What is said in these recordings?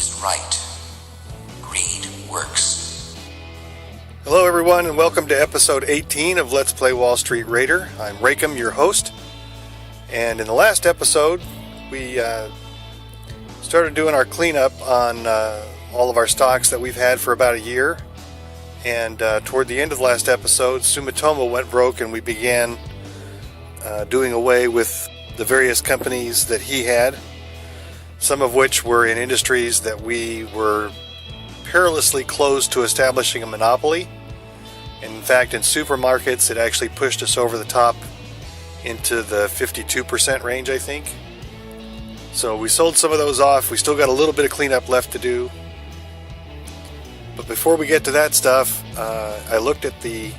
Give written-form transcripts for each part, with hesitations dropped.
is right. Greed works. Hello everyone, and welcome to episode 18 of Let's Play Wall Street Raider. I'm RakeM, your host. And in the last episode, we started doing our cleanup on all of our stocks that we've had for about a year. And toward the end of the last episode, Sumitomo went broke and we began doing away with the various companies that he had, some of which were in industries that we were perilously close to establishing a monopoly. And in fact, in supermarkets, it actually pushed us over the top into the 52% range, I think. So we sold some of those off. We still got a little bit of cleanup left to do. But before we get to that stuff, I looked at the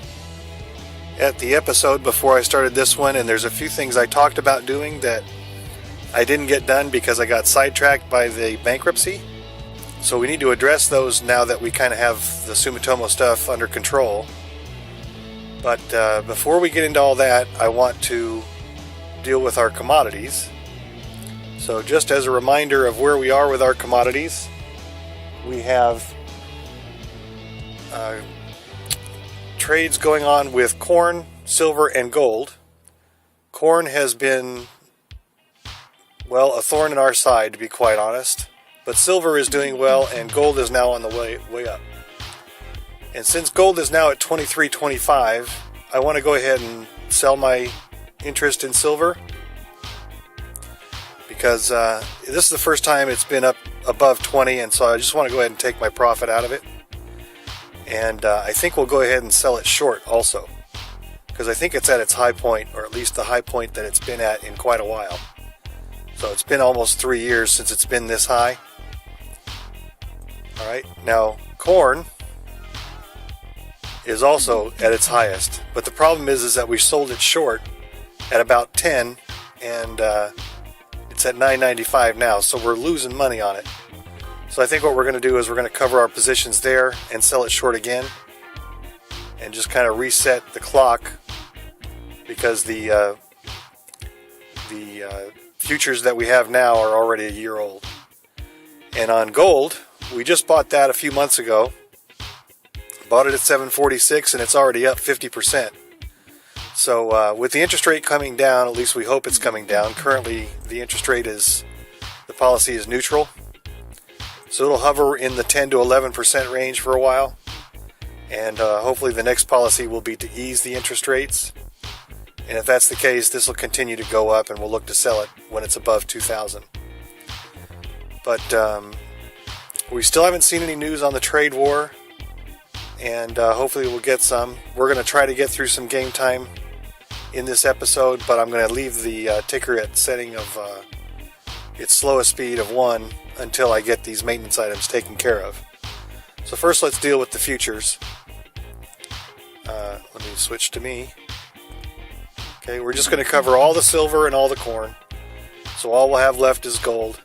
episode before I started this one, and there's a few things I talked about doing that I didn't get done because I got sidetracked by the bankruptcy. So we need to address those now that we kind of have the Sumitomo stuff under control. But before we get into all that, I want to deal with our commodities. So just as a reminder of where we are with our commodities, we have trades going on with corn, silver, and gold. Corn has been, well, a thorn in our side, to be quite honest. But silver is doing well, and gold is now on the way up. And since gold is now at $23.25, I want to go ahead and sell my interest in silver, because this is the first time it's been up above 20, and so I just want to go ahead and take my profit out of it. And I think we'll go ahead and sell it short also, because I think it's at its high point, or at least the high point that it's been at in quite a while. So it's been almost 3 years since it's been this high. Alright, now corn is also at its highest, but the problem is that we sold it short at about 10, and it's at $9.95 now, so we're losing money on it. So I think what we're going to do is we're going to cover our positions there and sell it short again, and just kind of reset the clock, because the futures that we have now are already a year old. And on gold, we just bought that a few months ago. Bought it at $7.46, and it's already up 50%. So with the interest rate coming down, at least we hope it's coming down. Currently, the interest rate the policy is neutral. So it'll hover in the 10 to 11% range for a while. And hopefully the next policy will be to ease the interest rates. And if that's the case, this will continue to go up, and we'll look to sell it when it's above 2,000. But we still haven't seen any news on the trade war, and hopefully we'll get some. We're going to try to get through some game time in this episode, but I'm going to leave the ticker at setting of its slowest speed of 1 until I get these maintenance items taken care of. So first, let's deal with the futures. Let me switch to me. Okay, we're just going to cover all the silver and all the corn. So all we'll have left is gold.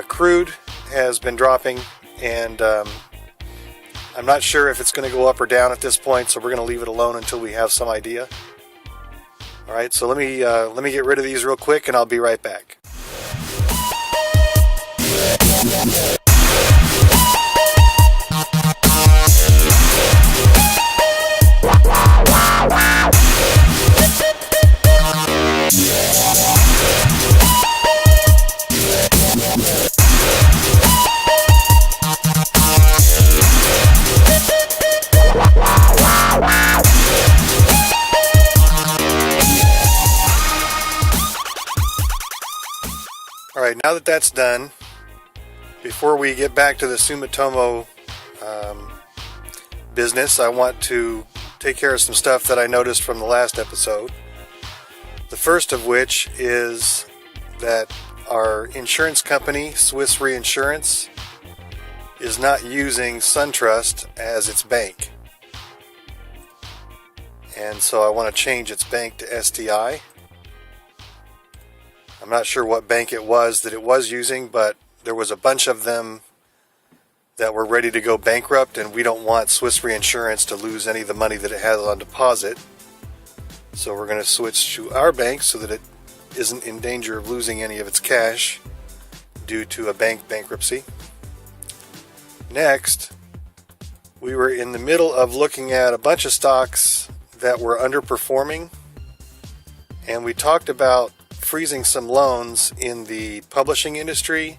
Crude has been dropping, and I'm not sure if it's going to go up or down at this point, so we're going to leave it alone until we have some idea. Alright, so let me get rid of these real quick, and I'll be right back. Alright, now that that's done, before we get back to the Sumitomo business, I want to take care of some stuff that I noticed from the last episode. The first of which is that our insurance company, Swiss Reinsurance, is not using SunTrust as its bank. And so I want to change its bank to STI. I'm not sure what bank it was that it was using, but there was a bunch of them that were ready to go bankrupt, and we don't want Swiss Reinsurance to lose any of the money that it has on deposit. So we're going to switch to our bank so that it isn't in danger of losing any of its cash due to a bank bankruptcy. Next, we were in the middle of looking at a bunch of stocks that were underperforming, and we talked about freezing some loans in the publishing industry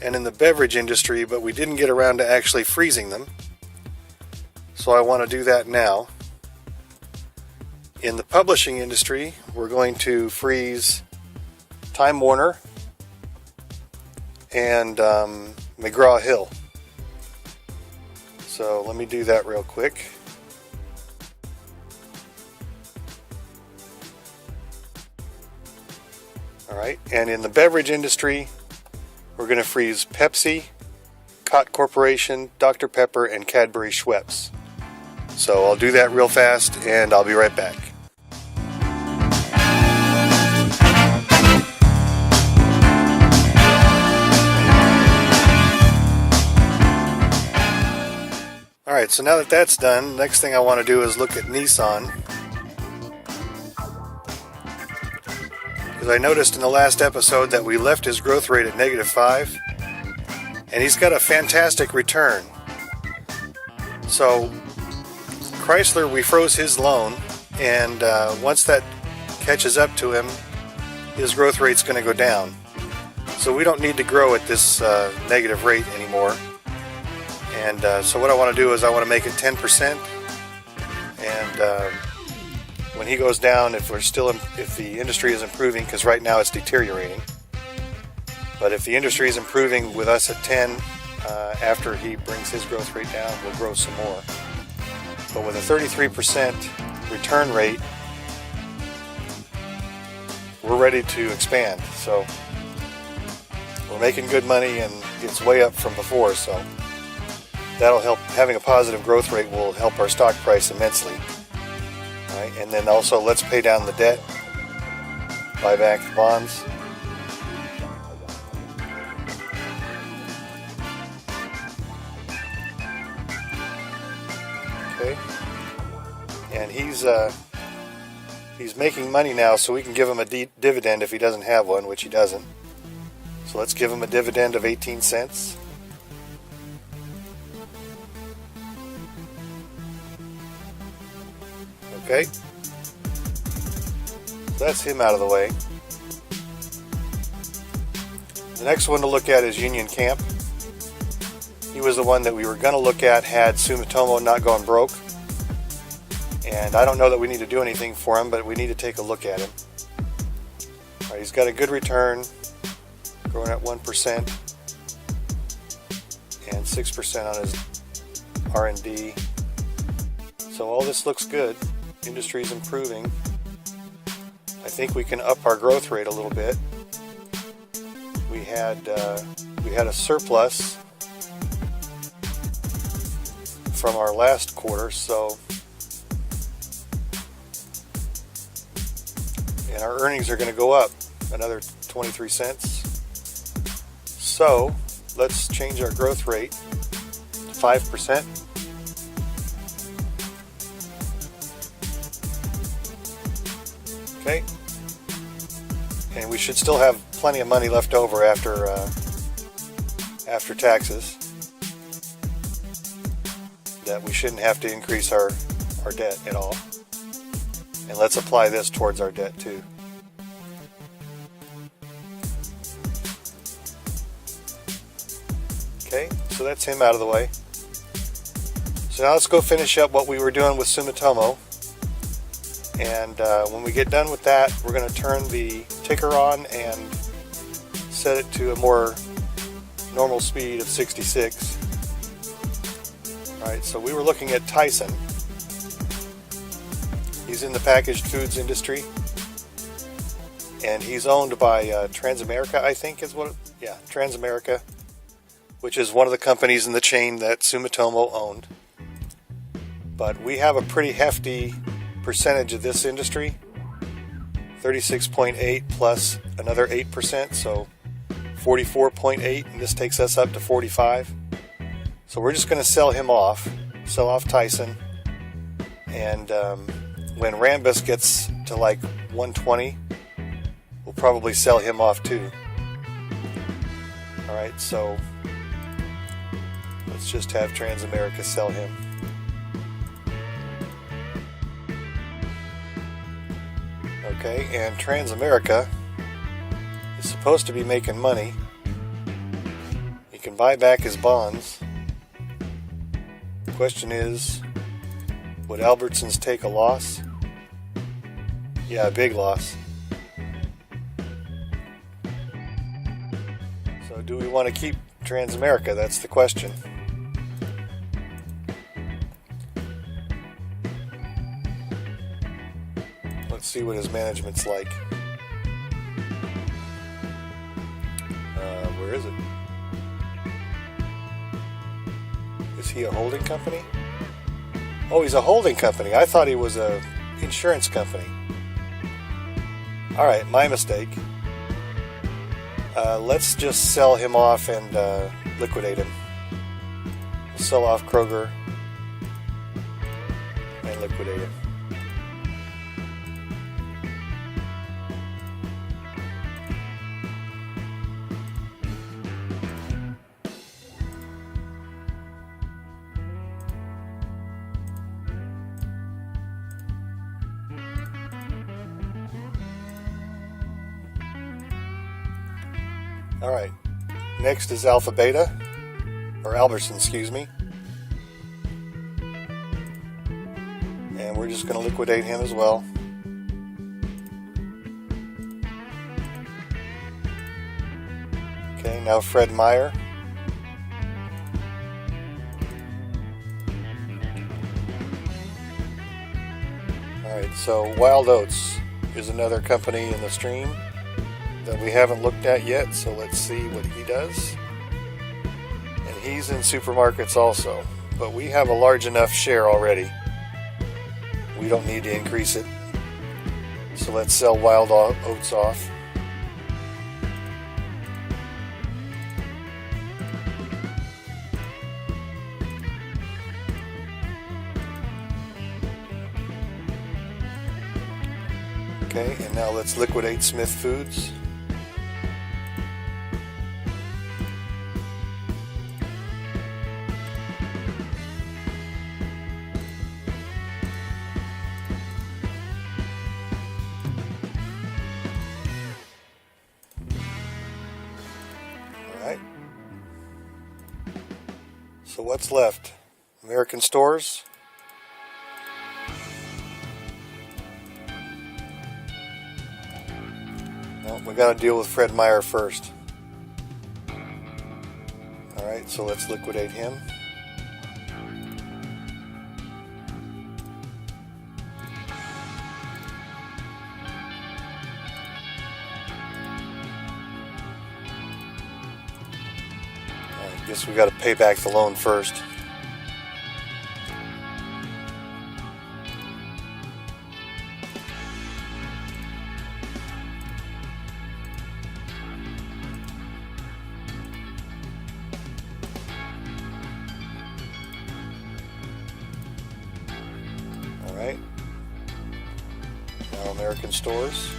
and in the beverage industry, but we didn't get around to actually freezing them. So I want to do that now. In the publishing industry, we're going to freeze Time Warner and McGraw-Hill. So let me do that real quick. Alright, and in the beverage industry, we're going to freeze Pepsi, Cott Corporation, Dr. Pepper, and Cadbury Schweppes. So I'll do that real fast, and I'll be right back. Alright, so now that that's done, next thing I want to do is look at Nissan. Because I noticed in the last episode that we left his growth rate at -5, and he's got a fantastic return. So Chrysler, we froze his loan, and once that catches up to him, his growth rate's going to go down. So we don't need to grow at this negative rate anymore. And so what I want to do is I want to make it 10%, and when he goes down, if the industry is improving, because right now it's deteriorating, but if the industry is improving with us at 10, after he brings his growth rate down, we'll grow some more. But with a 33% return rate, we're ready to expand. So we're making good money, and it's way up from before, so that'll help. Having a positive growth rate will help our stock price immensely. All right, and then also let's pay down the debt, buy back the bonds. Okay, and he's making money now, so we can give him a dividend if he doesn't have one, which he doesn't. So let's give him a dividend of 18 cents. Okay, so that's him out of the way. The next one to look at is Union Camp. He was the one that we were going to look at had Sumitomo not gone broke. And I don't know that we need to do anything for him, but we need to take a look at him. All right, he's got a good return, growing at 1% and 6% on his R&D. So all this looks good. Industry's improving. I think we can up our growth rate a little bit. We had a surplus from our last quarter, so and our earnings are going to go up another 23 cents. So let's change our growth rate to 5%. Okay, and we should still have plenty of money left over after taxes, that we shouldn't have to increase our debt at all. And let's apply this towards our debt too. Okay, so that's him out of the way. So now let's go finish up what we were doing with Sumitomo. And when we get done with that, we're going to turn the ticker on and set it to a more normal speed of 66. Alright, so we were looking at Tyson. He's in the packaged foods industry, and he's owned by Transamerica, I think is what, yeah, Transamerica, which is one of the companies in the chain that Sumitomo owned. But we have a pretty hefty percentage of this industry, 36.8 plus another 8%, so 44.8, and this takes us up to 45. So we're just going to sell off Tyson, and when Rambus gets to like 120, we'll probably sell him off too. Alright, so Let's just have Transamerica sell him. Okay, and Transamerica is supposed to be making money. He can buy back his bonds. The question is, would Albertsons take a loss? Yeah, a big loss. So do we want to keep Transamerica? That's the question. Let's see what his management's like. Where is it? Is he a holding company? Oh, he's a holding company. I thought he was a insurance company. Alright, my mistake. Let's just sell him off and liquidate him. We'll sell off Kroger and liquidate him. Alright, next is Alpha Beta, or Albertson, excuse me. And we're just going to liquidate him as well. Okay, now Fred Meyer. Alright, so Wild Oats is another company in the stream that we haven't looked at yet, so let's see what he does. And he's in supermarkets also, but we have a large enough share already. We don't need to increase it. So let's sell Wild Oats off. Okay, and now let's liquidate Smith Foods. Alright. So what's left? American Stores. No, we got to deal with Fred Meyer first. Alright, so let's liquidate him. I guess we got to pay back the loan first. Alright. Now American Stores.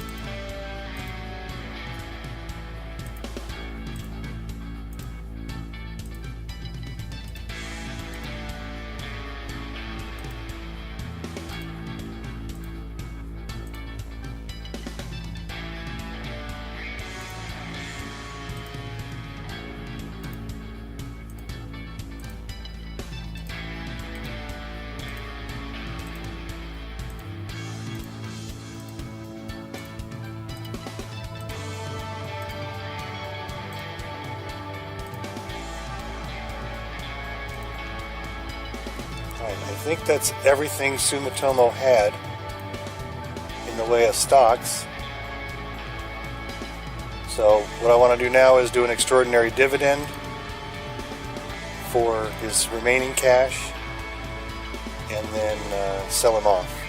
I think that's everything Sumitomo had in the way of stocks. So what I want to do now is do an extraordinary dividend for his remaining cash and then sell him off.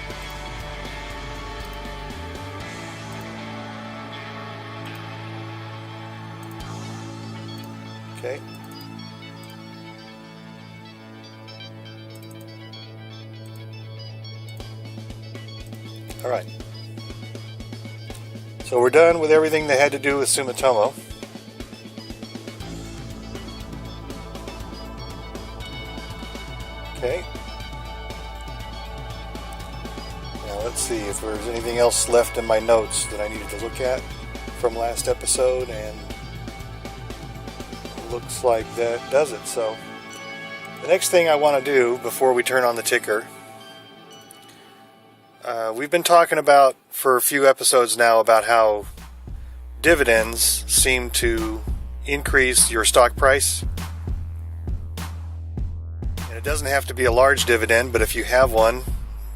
Okay. Alright, so we're done with everything that had to do with Sumitomo. Okay. Now let's see if there's anything else left in my notes that I needed to look at from last episode, and it looks like that does it. So the next thing I want to do before we turn on the ticker, we've been talking about for a few episodes now about how dividends seem to increase your stock price. And it doesn't have to be a large dividend, but if you have one,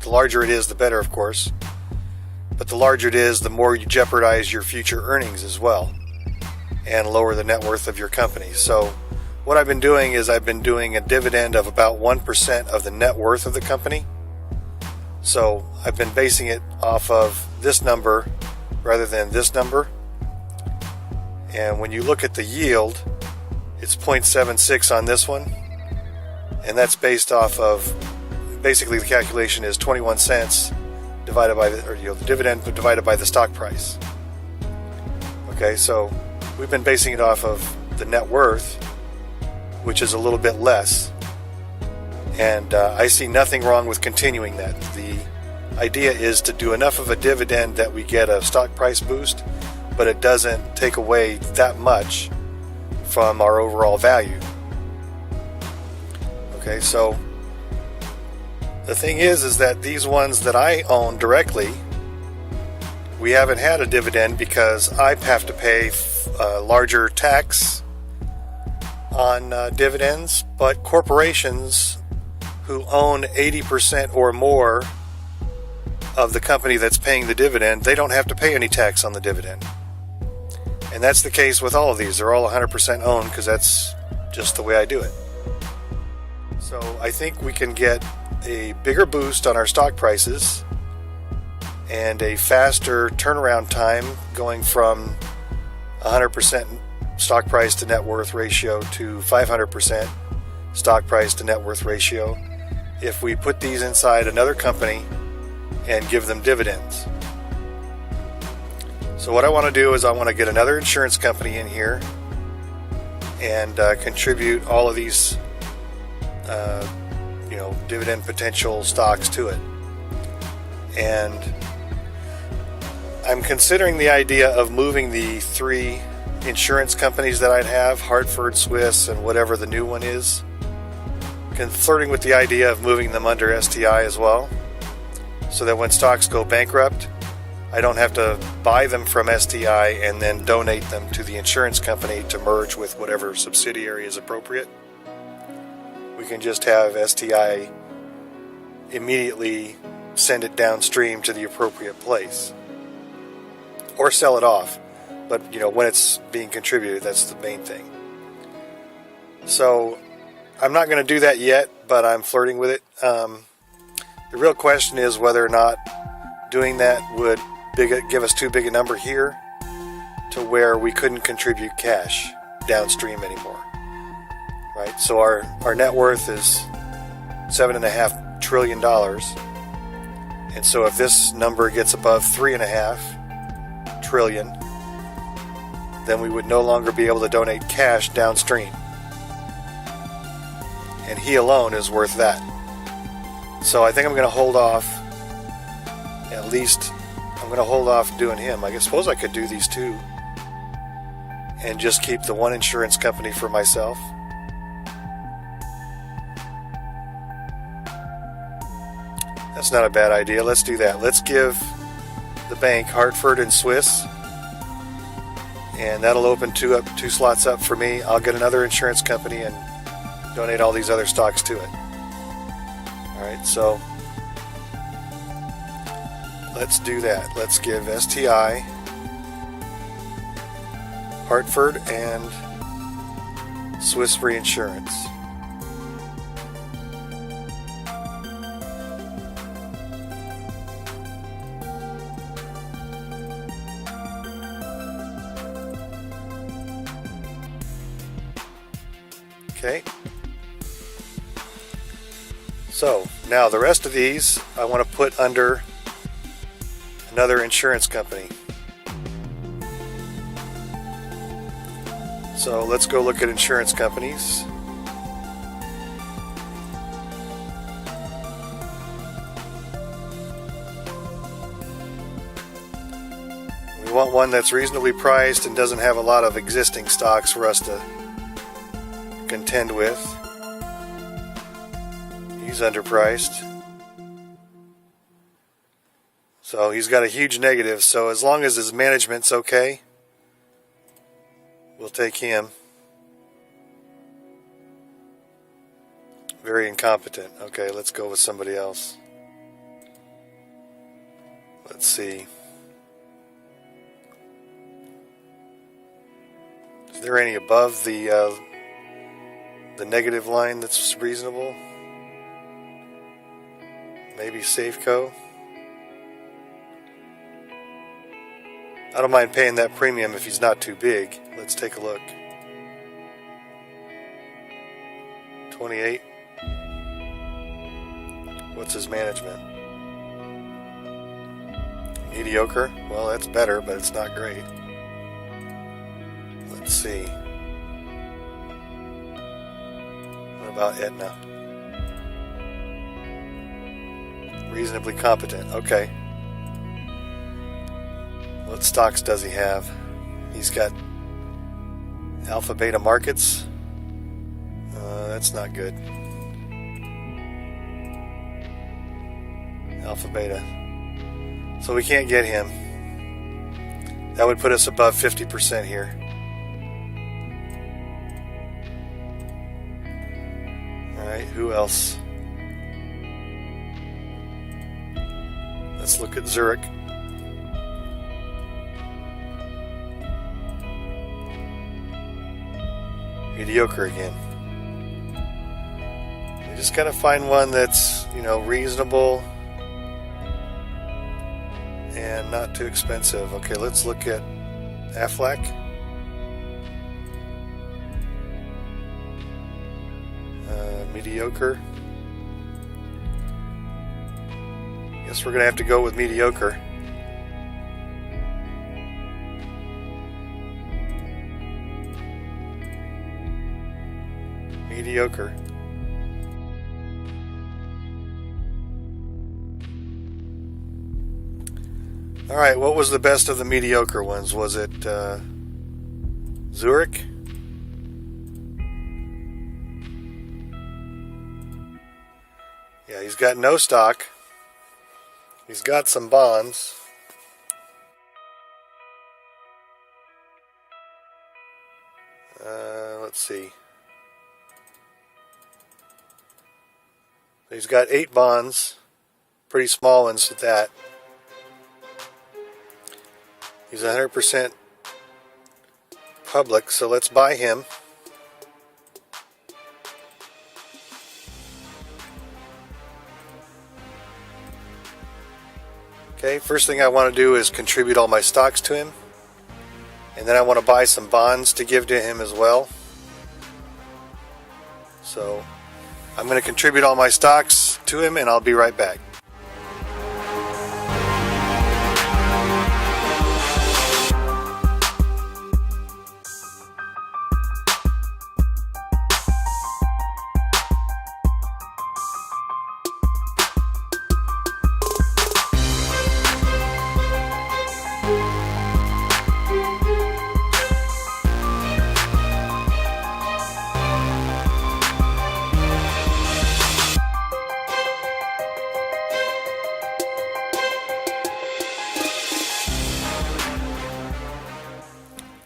the larger it is, the better, of course. But the larger it is, the more you jeopardize your future earnings as well, and lower the net worth of your company. So what I've been doing is I've been doing a dividend of about 1% of the net worth of the company. So I've been basing it off of this number rather than this number. And when you look at the yield, it's 0.76 on this one. And that's based off of, basically the calculation is 21 cents divided by the dividend divided by the stock price. Okay, so we've been basing it off of the net worth, which is a little bit less. And I see nothing wrong with continuing that. The idea is to do enough of a dividend that we get a stock price boost, but it doesn't take away that much from our overall value. Okay, so the thing is that these ones that I own directly, we haven't had a dividend because I have to pay larger tax on dividends, but corporations who own 80% or more of the company that's paying the dividend, they don't have to pay any tax on the dividend. And that's the case with all of these. They're all 100% owned because that's just the way I do it. So I think we can get a bigger boost on our stock prices and a faster turnaround time going from 100% stock price to net worth ratio to 500% stock price to net worth ratio if we put these inside another company and give them dividends. So what I want to do is I want to get another insurance company in here and contribute all of these dividend potential stocks to it. And I'm considering the idea of moving the 3 insurance companies that I'd have, Hartford, Swiss, and whatever the new one is, flirting with the idea of moving them under STI as well, so that when stocks go bankrupt, I don't have to buy them from STI and then donate them to the insurance company to merge with whatever subsidiary is appropriate. We can just have STI immediately send it downstream to the appropriate place, or sell it off. But when it's being contributed, that's the main thing. So I'm not going to do that yet, but I'm flirting with it. The real question is whether or not doing that would give us too big a number here to where we couldn't contribute cash downstream anymore. Right? So our net worth is $7.5 trillion. And so if this number gets above $3.5 trillion, then we would no longer be able to donate cash downstream. And he alone is worth that. So I think I'm going to hold off. At least I'm going to hold off doing him. I suppose I could do these 2 and just keep the one insurance company for myself. That's not a bad idea. Let's do that. Let's give the bank Hartford and Swiss, and that'll open 2 slots up for me. I'll get another insurance company and donate all these other stocks to it. Alright, so let's do that. Let's give STI, Hartford, and Swiss Reinsurance. Okay. So now the rest of these I want to put under another insurance company. So let's go look at insurance companies. We want one that's reasonably priced and doesn't have a lot of existing stocks for us to contend with. He's underpriced. So he's got a huge negative. So as long as his management's okay, we'll take him. Very incompetent. Okay, let's go with somebody else. Let's see. Is there any above the negative line that's reasonable? Maybe Safeco. I don't mind paying that premium if he's not too big. Let's take a look. 28. What's his management? Mediocre. Well, that's better, but it's not great. Let's see. What about Aetna? Reasonably competent. Okay. What stocks does he have? He's got Alpha Beta Markets. That's not good. Alpha Beta. So we can't get him. That would put us above 50% here. Alright, who else? Let's look at Zurich. Mediocre again. You just gotta find one that's, reasonable and not too expensive. Okay, let's look at Aflac. Mediocre. Guess we're gonna have to go with mediocre. Mediocre. Alright, what was the best of the mediocre ones? Was it Zurich? Yeah, he's got no stock. He's got some bonds. Let's see. He's got 8 bonds. Pretty small ones at that. He's 100% public, so let's buy him. Okay, first thing I want to do is contribute all my stocks to him. And then I want to buy some bonds to give to him as well. So I'm going to contribute all my stocks to him and I'll be right back.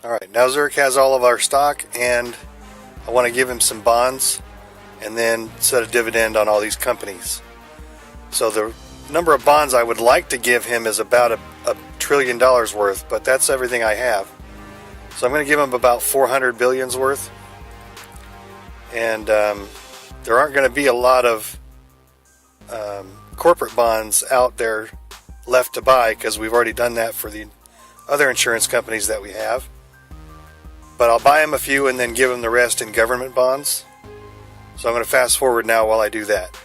Alright, now Zurich has all of our stock and I want to give him some bonds and then set a dividend on all these companies. So the number of bonds I would like to give him is about a $1 trillion worth, but that's everything I have. So I'm going to give him about 400 billions worth. And there aren't going to be a lot of corporate bonds out there left to buy because we've already done that for the other insurance companies that we have. But I'll buy him a few and then give him the rest in government bonds. So I'm going to fast forward now while I do that.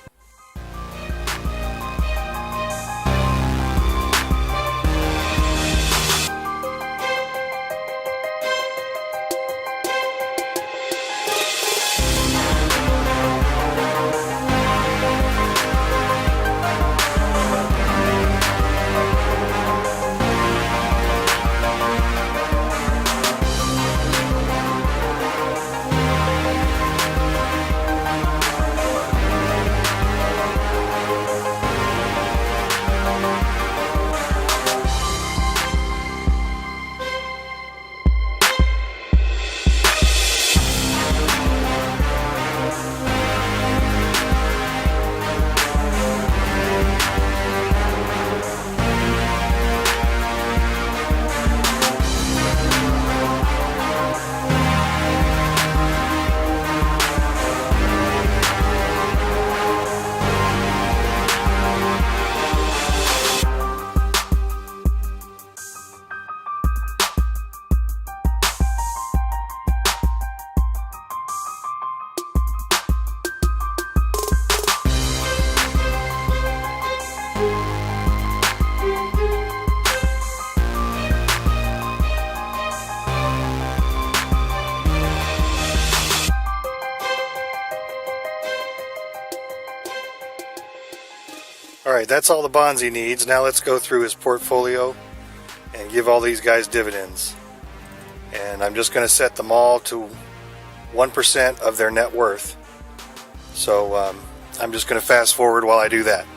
Alright, that's all the bonds he needs. Now let's go through his portfolio and give all these guys dividends. And I'm just going to set them all to 1% of their net worth. So I'm just going to fast forward while I do that.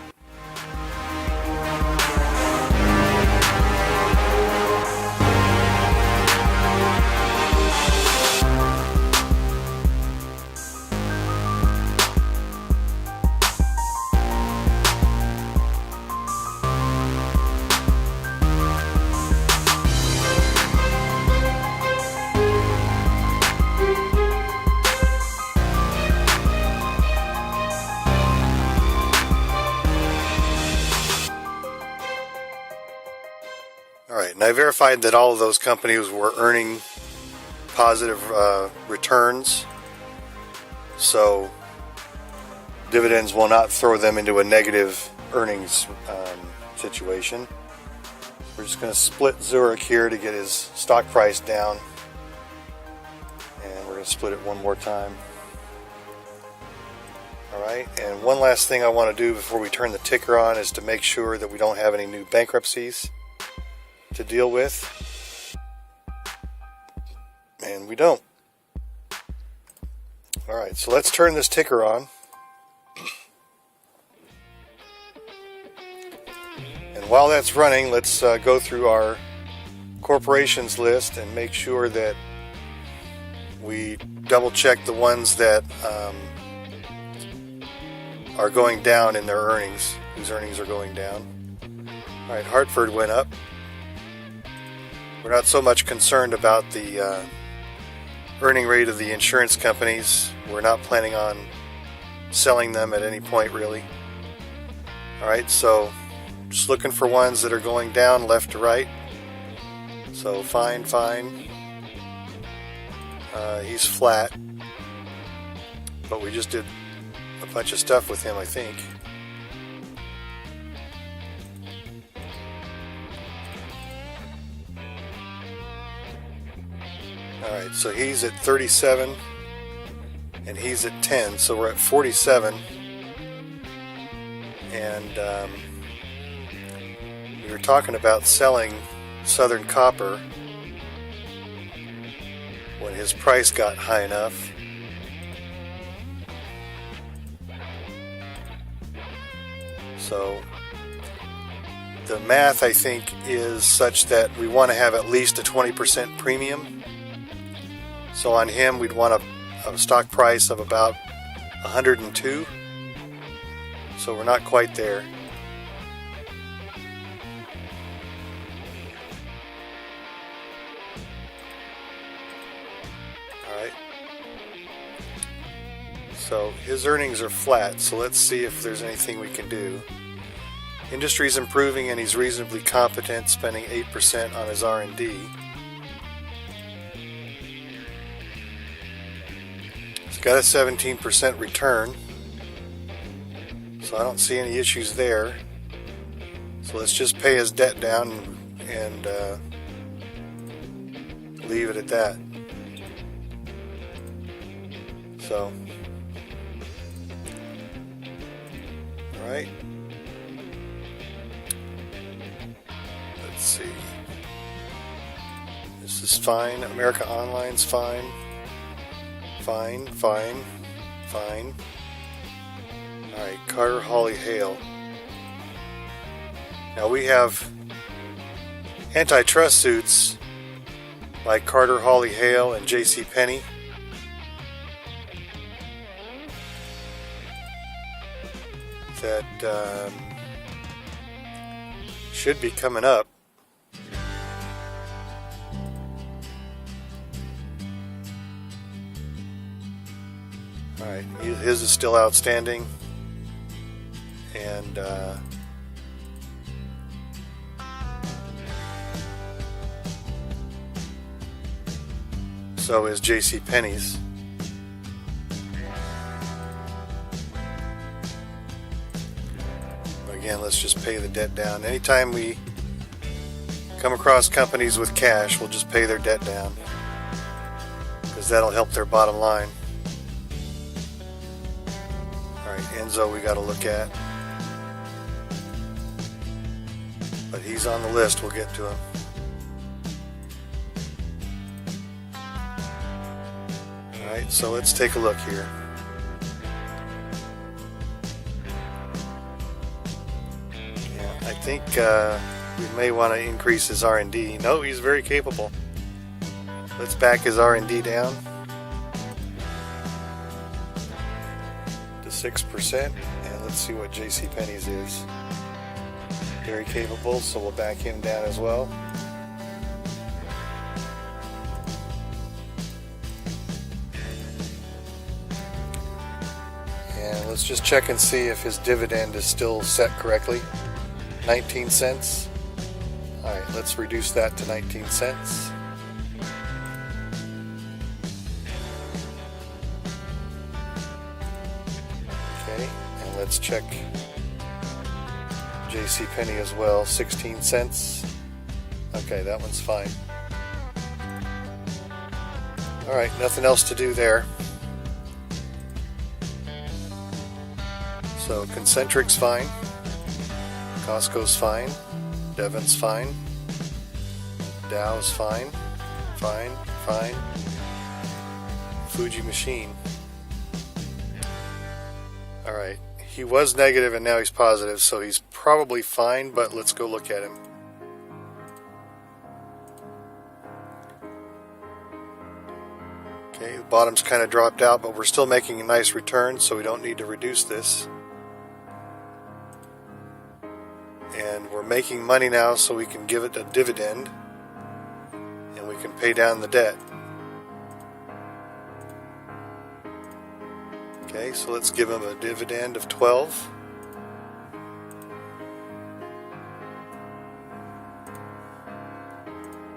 Alright, and I verified that all of those companies were earning positive returns, so dividends will not throw them into a negative earnings situation. We're just going to split Zurich here to get his stock price down, and we're going to split it one more time. Alright, and one last thing I want to do before we turn the ticker on is to make sure that we don't have any new bankruptcies to deal with, and we don't. Alright, so let's turn this ticker on, and while that's running, let's go through our corporations list and make sure that we double check the ones that are going down in their earnings, whose earnings are going down. Alright, Hartford went up. We're not so much concerned about the earning rate of the insurance companies. We're not planning on selling them at any point, really. Alright, so just looking for ones that are going down left to right. So fine. He's flat, but we just did a bunch of stuff with him, I think. Alright, so he's at 37 and he's at 10, so we're at 47. And we were talking about selling Southern Copper when his price got high enough. So the math, I think, is such that we want to have at least a 20% premium. So on him, we'd want a stock price of about 102. So we're not quite there. Alright. So his earnings are flat, so let's see if there's anything we can do. Industry's improving and he's reasonably competent, spending 8% on his R&D. He's got a 17% return, so I don't see any issues there. So let's just pay his debt down and leave it at that. So, alright. Let's see. This is fine. America Online's fine. Fine. Alright, Carter Hawley Hale. Now we have antitrust suits by Carter Hawley Hale and J.C. Penney. That should be coming up. Alright, his is still outstanding, and so is J.C. Penney's. Again, let's just pay the debt down. Anytime we come across companies with cash, we'll just pay their debt down, because that'll help their bottom line. Alright, Enzo we got to look at. but he's on the list. We'll get to him. Alright, so let's take a look here. Yeah, I think we may want to increase his R&D. No, he's very capable. Let's back his R&D down to 6%, and let's see what JCPenney's is. Very capable, so we'll back him down as well. And let's just check and see if his dividend is still set correctly. 19 cents. Alright, let's reduce that to 19 cents. Okay, and let's check JCPenney as well, 16 cents. Okay, that one's fine. Alright, nothing else to do there. So Concentric's fine, Costco's fine, Devon's fine, Dow's fine, fine, Fuji Machine. Alright, he was negative and now he's positive, so he's probably fine, but let's go look at him. Okay, the bottom's kind of dropped out, but we're still making a nice return, so we don't need to reduce this. And we're making money now, so we can give it a dividend and we can pay down the debt. Okay, so let's give him a dividend of 12.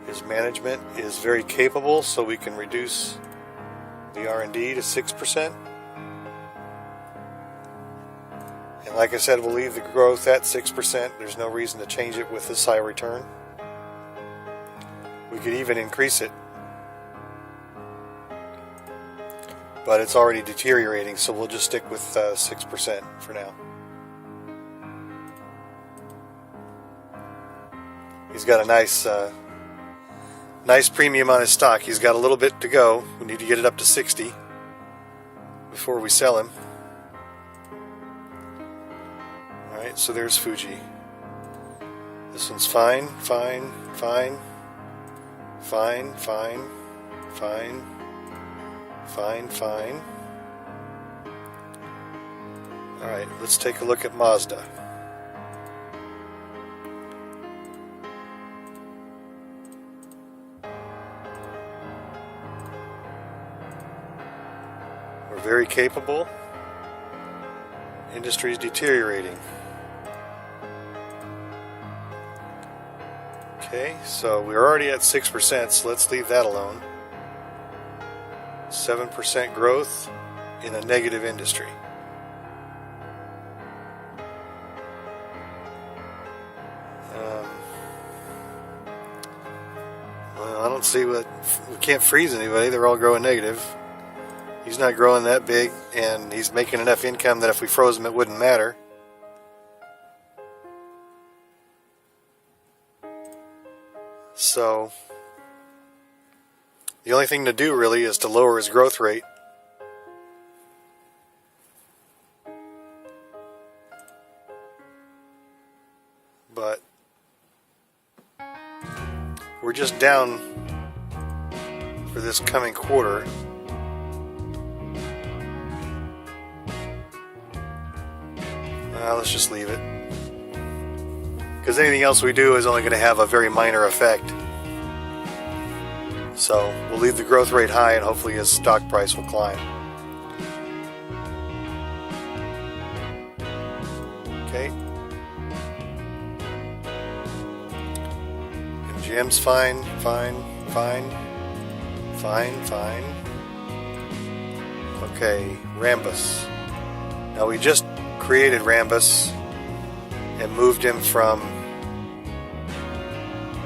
His management is very capable, so we can reduce the R&D to 6%. And like I said, we'll leave the growth at 6%. There's no reason to change it with this high return. We could even increase it, but it's already deteriorating, so we'll just stick with 6% for now. He's got a nice premium on his stock. He's got a little bit to go. We need to get it up to 60 before we sell him. Alright, so there's Fuji. This one's fine. Alright, let's take a look at Mazda. We're very capable. Industry is deteriorating. Okay, so we're already at 6%, so let's leave that alone. 7% growth in a negative industry. Well, I don't see what... We can't freeze anybody. They're all growing negative. He's not growing that big, and he's making enough income that if we froze him, it wouldn't matter. So the only thing to do really is to lower his growth rate. But we're just down for this coming quarter. Let's just leave it, because anything else we do is only going to have a very minor effect. So we'll leave the growth rate high, and hopefully his stock price will climb. Okay. And GM's fine. Okay, Rambus. Now we just created Rambus and moved him from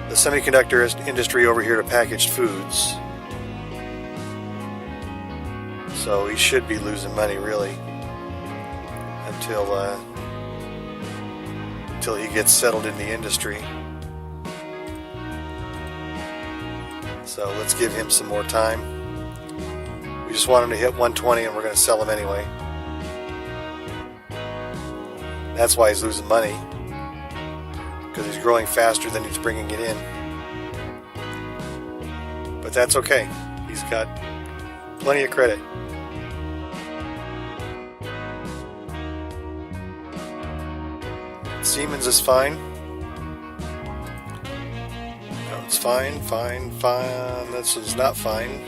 the semiconductor industry over here to packaged foods. So he should be losing money really until he gets settled in the industry. So let's give him some more time. We just want him to hit 120 and we're going to sell him anyway. That's why he's losing money, because he's growing faster than he's bringing it in. But that's okay. He's got plenty of credit. Siemens is fine. No, it's fine, fine, fine. This is not fine.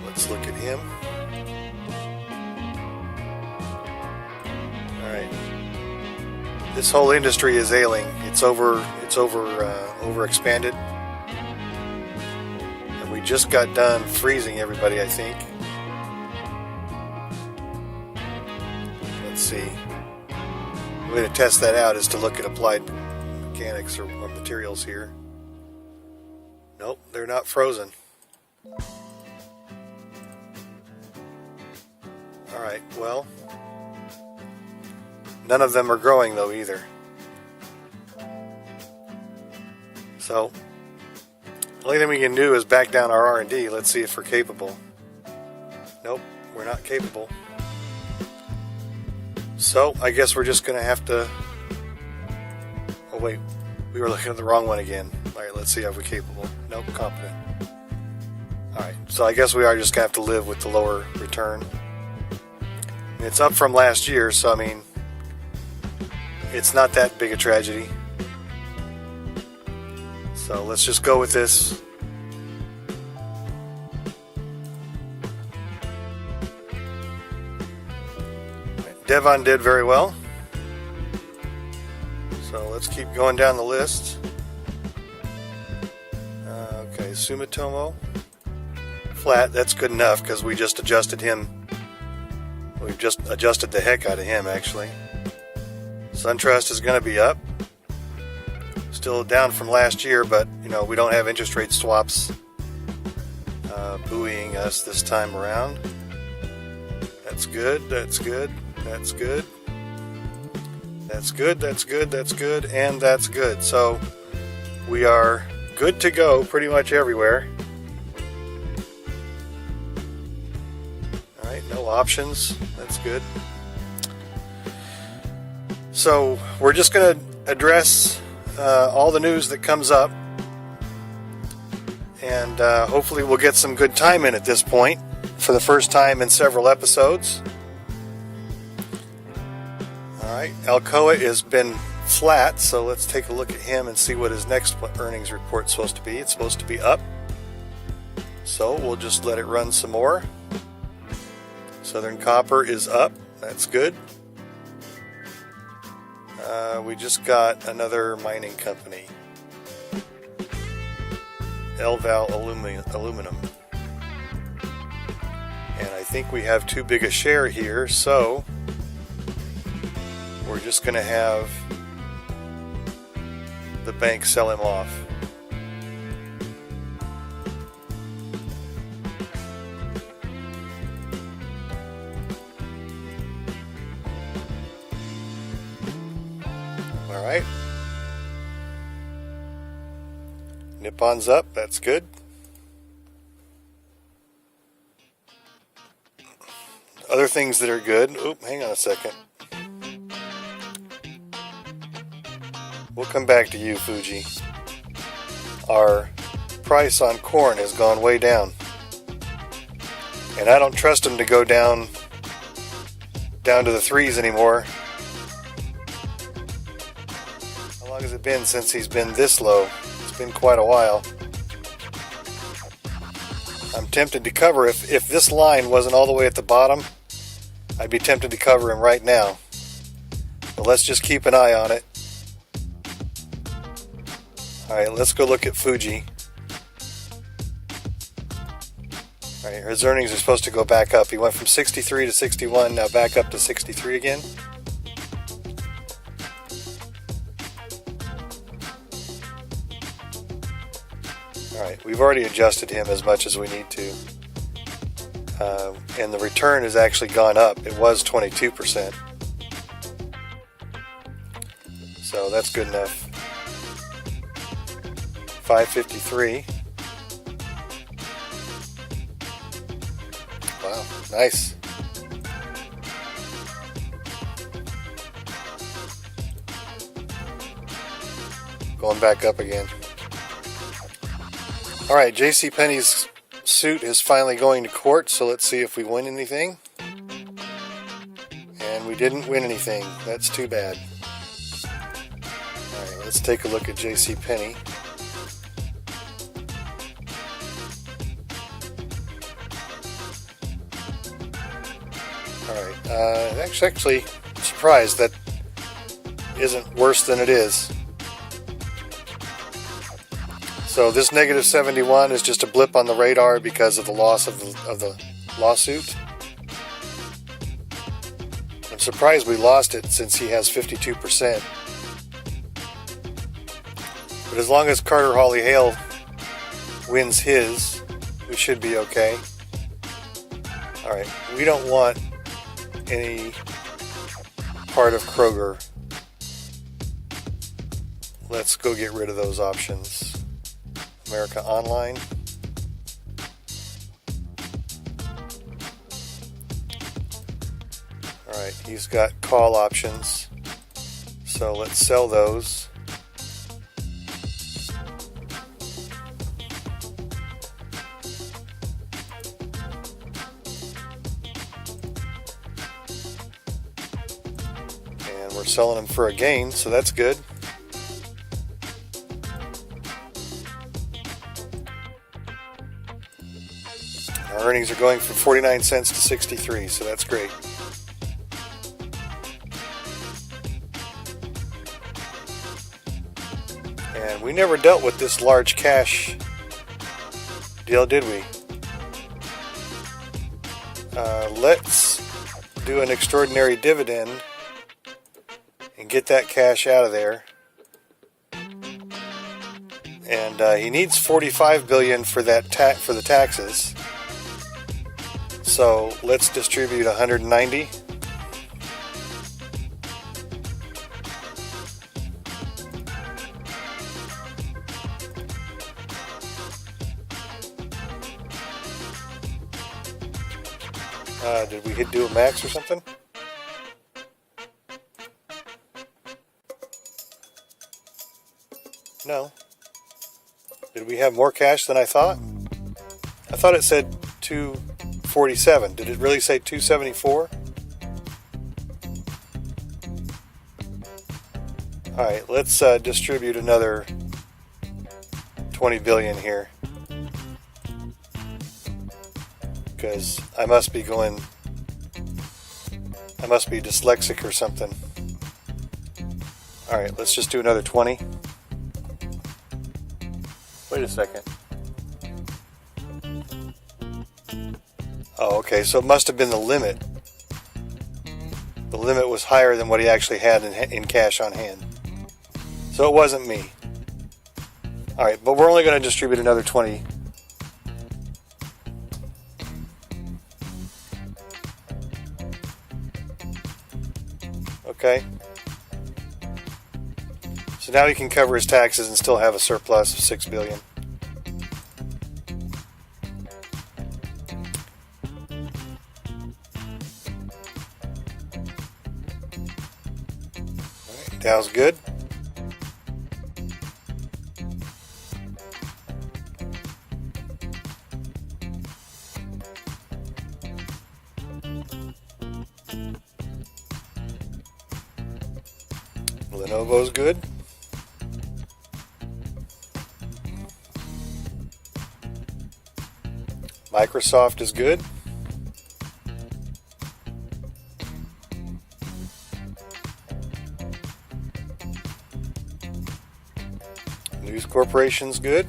Let's look at him. Alright. This whole industry is ailing. It's overexpanded. And we just got done freezing everybody, I think. Let's see. The way to test that out is to look at applied mechanics or materials here. Nope, they're not frozen. Alright, well, none of them are growing though either. So, the only thing we can do is back down our R&D. Let's see if we're capable. Nope, we're not capable. So, I guess we're just going to have to... Oh wait, we were looking at the wrong one again. Alright, let's see if we're capable. Nope, competent. Alright, so I guess we are just going to have to live with the lower return. It's up from last year, so I mean, it's not that big a tragedy. So let's just go with this. Devon did very well. So let's keep going down the list. Okay, Sumitomo. Flat, that's good enough because we just adjusted him. We've just adjusted the heck out of him, actually. SunTrust is going to be up. Still down from last year, but you know, we don't have interest rate swaps buoying us this time around. That's good, that's good, that's good. That's good, that's good, that's good, and that's good. So we are good to go pretty much everywhere. Alright, no options. That's good. So we're just going to address all the news that comes up, and hopefully we'll get some good time in at this point for the first time in several episodes. Alright, Alcoa has been flat, so let's take a look at him and see what his next earnings report is supposed to be. It's supposed to be up, so we'll just let it run some more. Southern Copper is up, that's good. We just got another mining company, Elval Aluminum, and I think we have too big a share here, so we're just going to have the bank sell him off. Alright. Nippon's up, that's good. Other things that are good. Oop, hang on a second. We'll come back to you, Fuji. Our price on corn has gone way down. And I don't trust him to go down to the threes anymore. How long has it been since he's been this low? It's been quite a while. I'm tempted to cover. If this line wasn't all the way at the bottom, I'd be tempted to cover him right now. But let's just keep an eye on it. Alright, let's go look at Fuji. Alright, his earnings are supposed to go back up. He went from 63 to 61, now back up to 63 again. Alright, we've already adjusted him as much as we need to. And the return has actually gone up. It was 22%. So that's good enough. 553. Wow, nice. Going back up again. Alright, JCPenney's suit is finally going to court, so let's see if we win anything. And we didn't win anything. That's too bad. Alright, let's take a look at JCPenney. Alright, actually surprised that isn't worse than it is. So this negative 71 is just a blip on the radar because of the loss of the lawsuit. I'm surprised we lost it since he has 52%. But as long as Carter Hawley Hale wins his, we should be okay. Alright, we don't want any part of Kroger. Let's go get rid of those options. America Online. Alright, he's got call options. So let's sell those. And we're selling them for a gain, so that's good. Our earnings are going from 49 cents to 63, so that's great. And we never dealt with this large cash deal, did we? Let's do an extraordinary dividend and get that cash out of there. And he needs $45 billion for that for the taxes. So let's distribute 190. Did we do a max or something? No. Did we have more cash than I thought? I thought it said 247. Did it really say 274? Alright, let's distribute another 20 billion here. Because I must be dyslexic or something. Alright, let's just do another 20. Wait a second. Oh, okay, so it must have been the limit. The limit was higher than what he actually had in cash on hand. So it wasn't me. Alright, but we're only going to distribute another 20. Okay. So now he can cover his taxes and still have a surplus of $6 billion. Alright, Dow's good. Lenovo's good. Microsoft is good. News Corporation's good.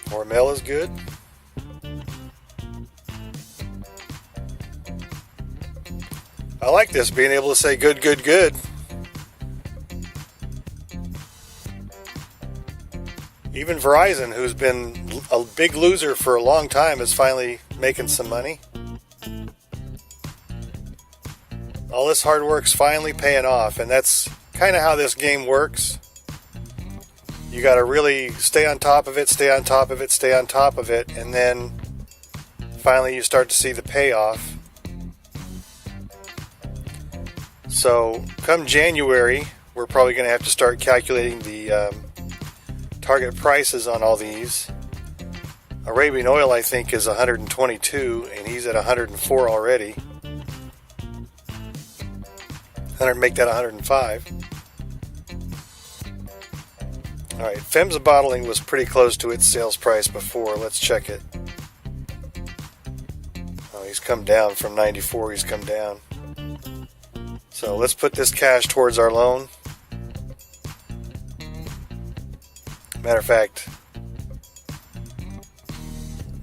Hormel is good. I like this, being able to say good, good, good. Even Verizon, who's been a big loser for a long time, is finally making some money. All this hard work's finally paying off, and that's kind of how this game works. you got to really stay on top of it, stay on top of it, stay on top of it, and then finally you start to see the payoff. So come January, we're probably going to have to start calculating the target prices on all these. Arabian oil, I think, is 122, and he's at 104 already. 100, make that 105. Alright, FEMSA bottling was pretty close to its sales price before. Let's check it. Oh, he's come down from 94, he's come down. So let's put this cash towards our loan. Matter of fact,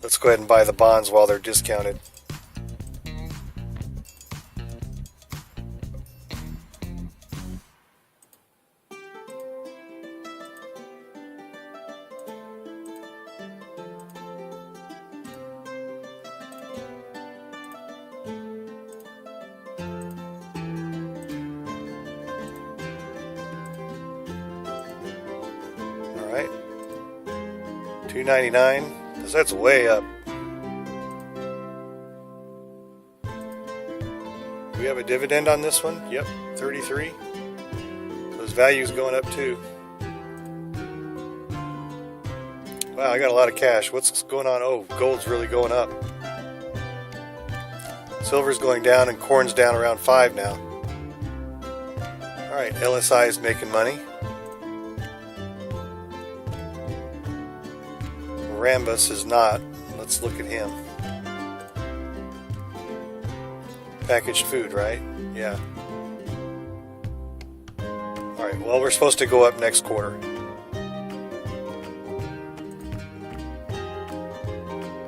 let's go ahead and buy the bonds while they're discounted. Alright, $2.99, because that's way up. We have a dividend on this one? Yep, 33. Those values going up too. Wow, I got a lot of cash. What's going on? Oh, gold's really going up. Silver's going down and corn's down around 5 now. Alright, LSI is making money. Rambus is not. Let's look at him. Packaged food, right? Yeah. Alright, well, we're supposed to go up next quarter.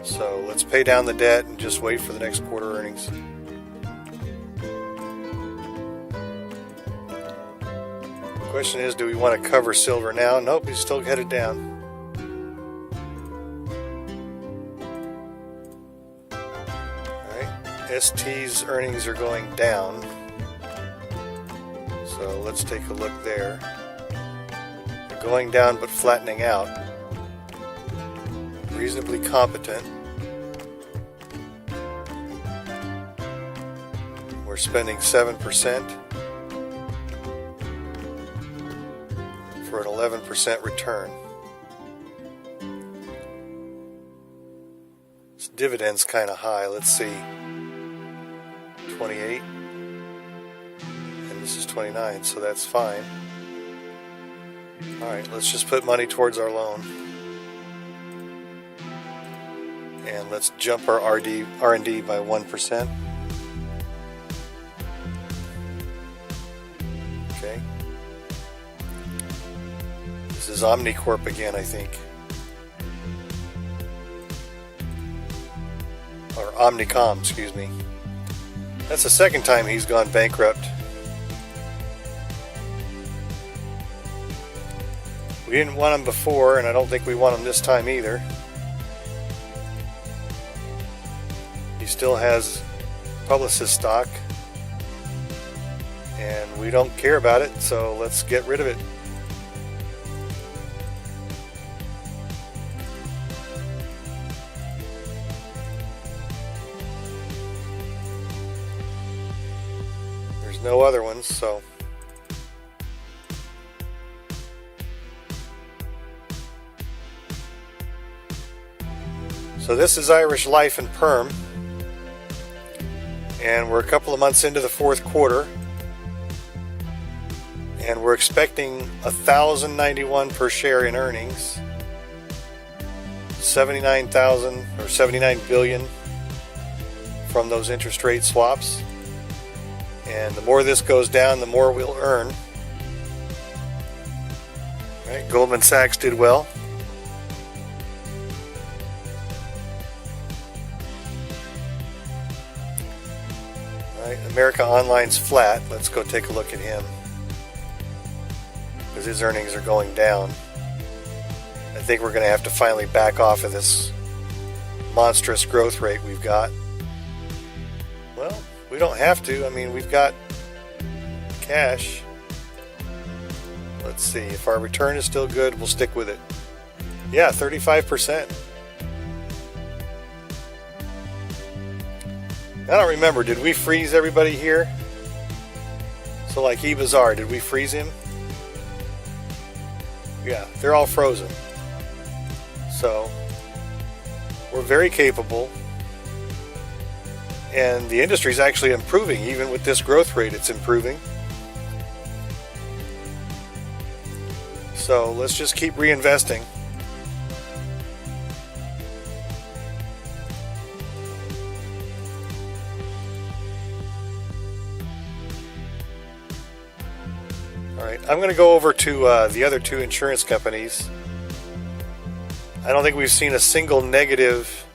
So let's pay down the debt and just wait for the next quarter earnings. The question is, do we want to cover silver now? Nope, he's still headed down. ST's earnings are going down, so let's take a look there. They're going down but flattening out. Reasonably competent. We're spending 7% for an 11% return. This dividend's kind of high. Let's see. 28, and this is 29, so that's fine. Alright, let's just put money towards our loan, and let's jump our R&D by 1%. Okay, this is Omnicorp again, I think, or Omnicom, excuse me. That's the second time he's gone bankrupt. We didn't want him before, and I don't think we want him this time either. He still has Publicis stock, and we don't care about it, so let's get rid of it. No other ones, so this is Irish Life and Perm, and we're a couple of months into the fourth quarter, and we're expecting $1,091 per share in earnings, 79,000 or 79 billion from those interest rate swaps. And the more this goes down, the more we'll earn. Right, Goldman Sachs did well. Right, America Online's flat. Let's go take a look at him, because his earnings are going down. I think we're going to have to finally back off of this monstrous growth rate we've got. Well, we don't have to. I mean, we've got cash. Let's see, if our return is still good, we'll stick with it. Yeah, 35%. I don't remember, did we freeze everybody here? So like eBazaar, did we freeze him? Yeah, they're all frozen. So we're very capable, and the industry is actually improving. Even with this growth rate, it's improving. So let's just keep reinvesting. Alright, I'm going to go over to the other two insurance companies. I don't think we've seen a single negative,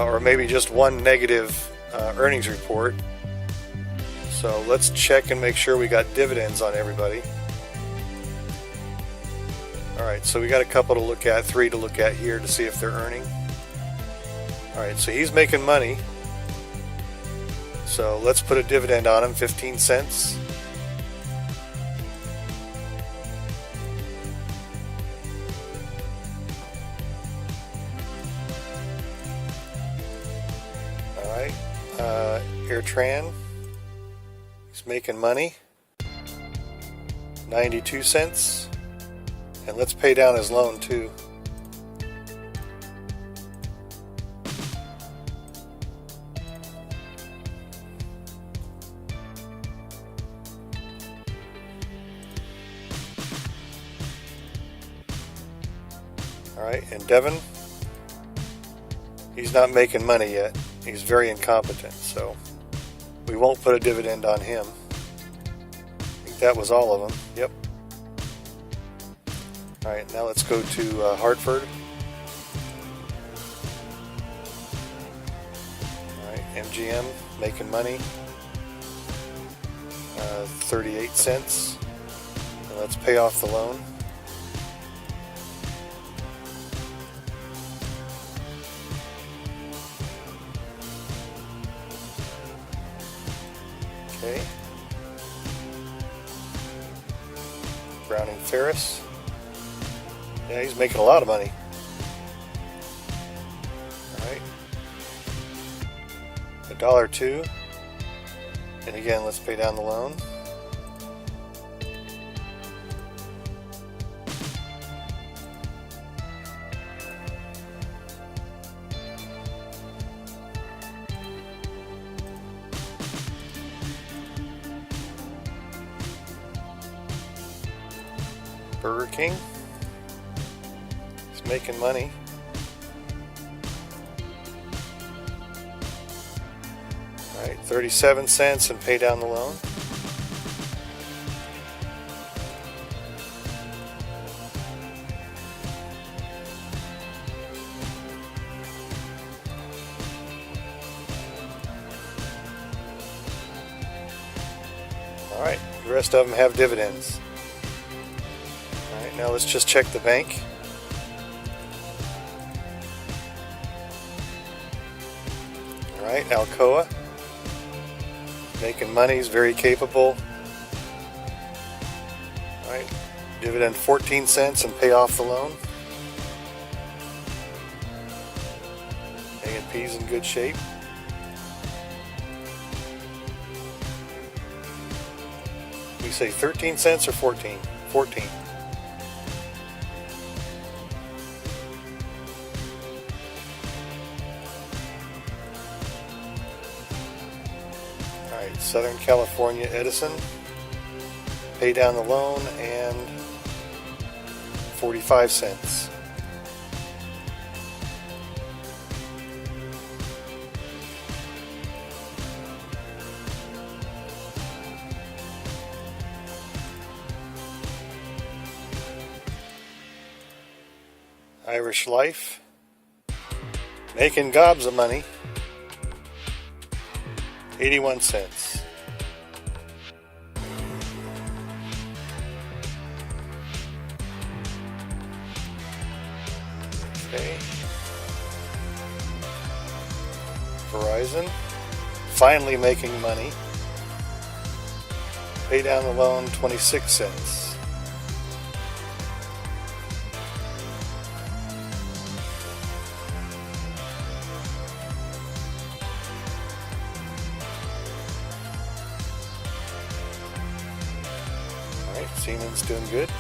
or maybe just one negative earnings report. So let's check and make sure we got dividends on everybody. Alright, so we got a couple to look at, 3 to look at here to see if they're earning. Alright, so he's making money. So let's put a dividend on him, 15 cents. Alright, Airtran, he's making money, 92 cents. And let's pay down his loan too. Alright, and Devin, he's not making money yet. He's very incompetent, so we won't put a dividend on him. I think that was all of them. Yep. Alright, now let's go to Hartford. Alright, MGM, making money. 38 cents. And let's pay off the loan. Okay. Browning Ferris. Yeah, he's making a lot of money. Alright. $1.02. And again, let's pay down the loan. Burger King. Making money. Alright, 37 cents and pay down the loan. Alright, the rest of them have dividends. Alright, now let's just check the bank. Alright, Alcoa, making money, is very capable. Alright, dividend 14 cents and pay off the loan. A&P's in good shape. We say 13 cents or 14? 14. Southern California Edison, pay down the loan, and 45 cents. Irish Life, making gobs of money, 81 cents. Okay. Verizon, finally making money, Pay down the loan 26 cents. Alright, Siemens doing good.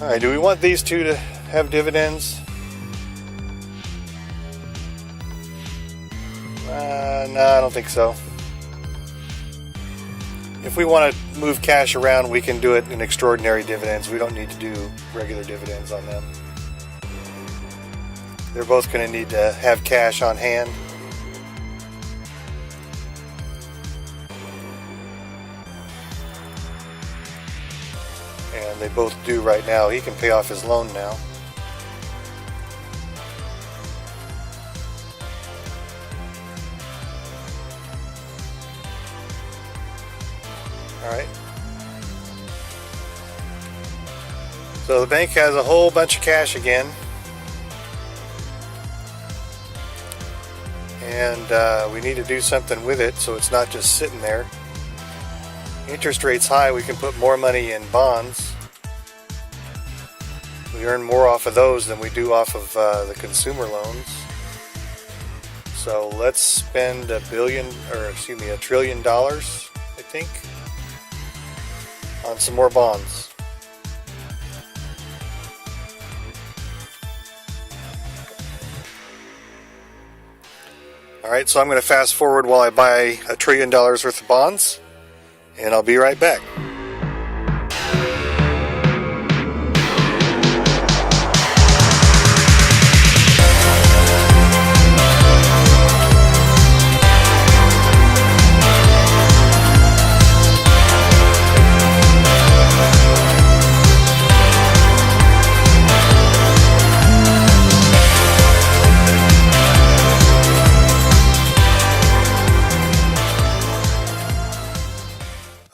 Alright, do we want these two to have dividends? No, I don't think so. If we want to move cash around, we can do it in extraordinary dividends. We don't need to do regular dividends on them. They're both going to need to have cash on hand. And they both do right now. He can pay off his loan now. Alright. So the bank has a whole bunch of cash again. And we need to do something with it so it's not just sitting there. Interest rates high, we can put more money in bonds. We earn more off of those than we do off of the consumer loans. So let's spend $1 trillion, I think, on some more bonds. Alright, so I'm going to fast forward while I buy $1 trillion worth of bonds, and I'll be right back.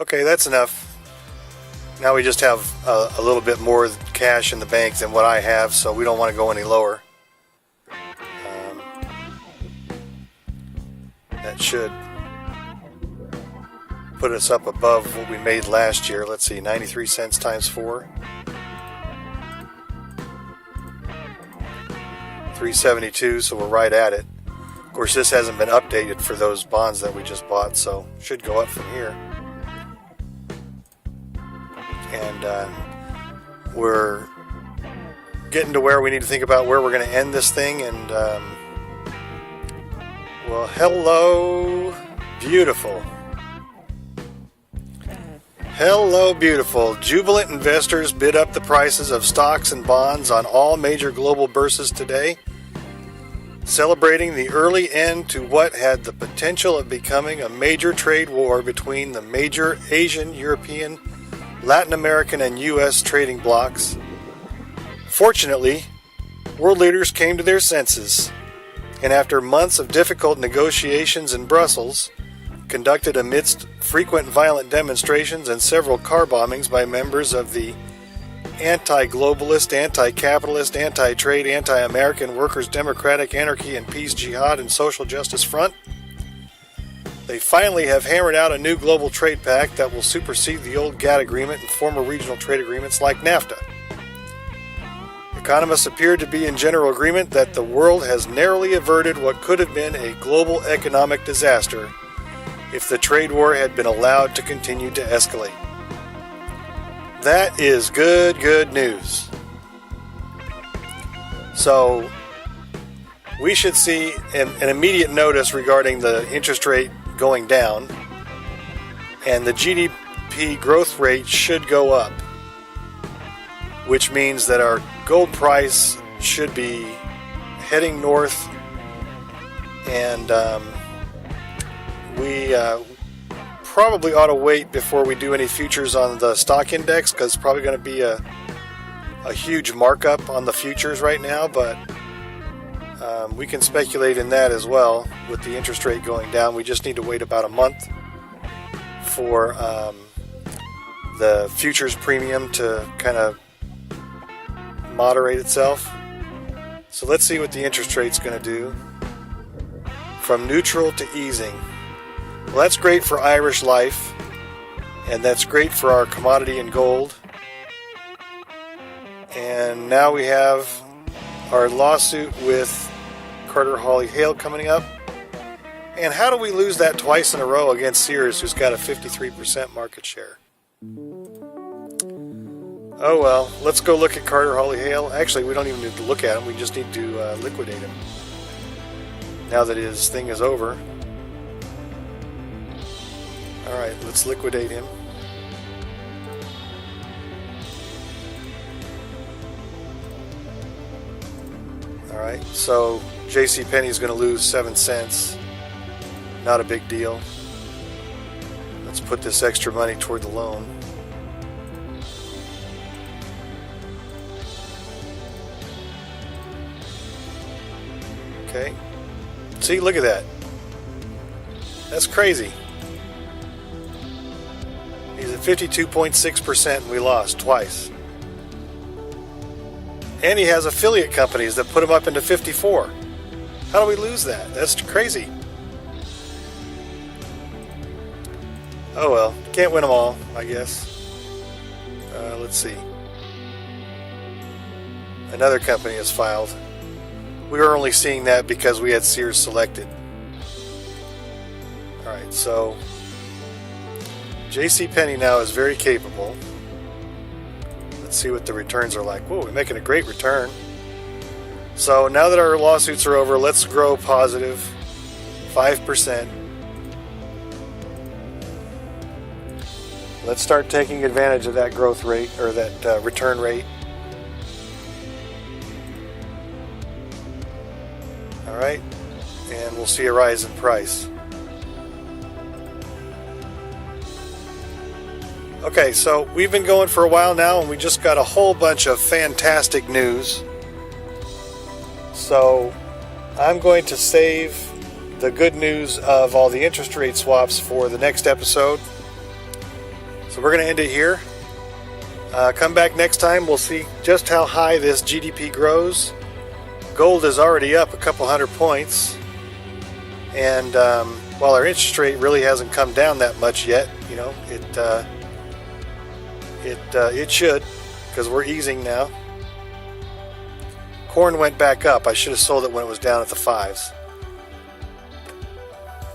Okay, that's enough. Now we just have a little bit more cash in the bank than what I have, so we don't want to go any lower. That should put us up above what we made last year. Let's see, 93 cents times 4. 372, so we're right at it. Of course, this hasn't been updated for those bonds that we just bought, so should go up from here. And we're getting to where we need to think about where we're going to end this thing. And well, hello, beautiful. Hello, beautiful. Jubilant investors bid up the prices of stocks and bonds on all major global bourses today, celebrating the early end to what had the potential of becoming a major trade war between the major Asian, European, Latin American, and U.S. trading blocs. Fortunately, world leaders came to their senses, and after months of difficult negotiations in Brussels, conducted amidst frequent violent demonstrations and several car bombings by members of the anti-globalist, anti-capitalist, anti-trade, anti-American Workers' Democratic Anarchy and Peace Jihad and Social Justice Front, they finally have hammered out a new global trade pact that will supersede the old GATT agreement and former regional trade agreements like NAFTA. Economists appear to be in general agreement that the world has narrowly averted what could have been a global economic disaster if the trade war had been allowed to continue to escalate. That is good news. So, we should see an immediate notice regarding the interest rate going down, and the GDP growth rate should go up, which means that our gold price should be heading north, and we probably ought to wait before we do any futures on the stock index, because it's probably going to be a huge markup on the futures right now, but we can speculate in that as well with the interest rate going down. We just need to wait about a month for the futures premium to kind of moderate itself. So let's see what the interest rate's going to do. From neutral to easing. Well, that's great for Irish life, and that's great for our commodity in gold. And now we have our lawsuit with Carter Hawley Hale coming up. And how do we lose that twice in a row against Sears, who's got a 53% market share? Oh well, let's go look at Carter Hawley Hale. Actually, we don't even need to look at him, we just need to liquidate him now that his thing is over. Alright, let's liquidate him. Alright, so JCPenney is going to lose 7 cents. Not a big deal. Let's put this extra money toward the loan. Okay. See, look at that. That's crazy. He's at 52.6% and we lost twice. And he has affiliate companies that put him up into 54. How do we lose that? That's crazy. Oh well, can't win them all, I guess. Let's see. Another company has filed. We were only seeing that because we had Sears selected. Alright, so JCPenney now is very capable. Let's see what the returns are like. Whoa, we're making a great return. So now that our lawsuits are over, let's grow positive 5%. Let's start taking advantage of that growth rate, or that return rate. Alright, and we'll see a rise in price. Okay, so we've been going for a while now, and we just got a whole bunch of fantastic news. So I'm going to save the good news of all the interest rate swaps for the next episode. So we're going to end it here. Come back next time. We'll see just how high this GDP grows. Gold is already up a couple hundred points. And while our interest rate really hasn't come down that much yet, you know, it should, because we're easing now. Corn went back up. I should have sold it when it was down at the 5s.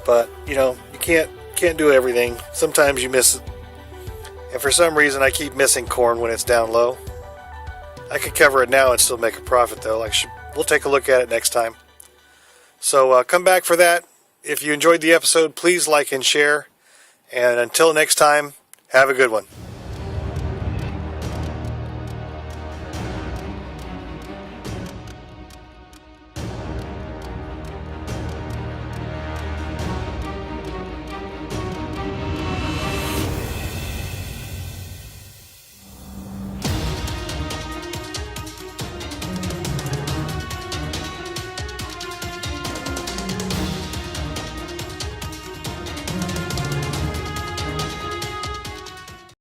But, you know, you can't do everything. Sometimes you miss it. And for some reason, I keep missing corn when it's down low. I could cover it now and still make a profit, though. We'll take a look at it next time. So come back for that. If you enjoyed the episode, please like and share. And until next time, have a good one.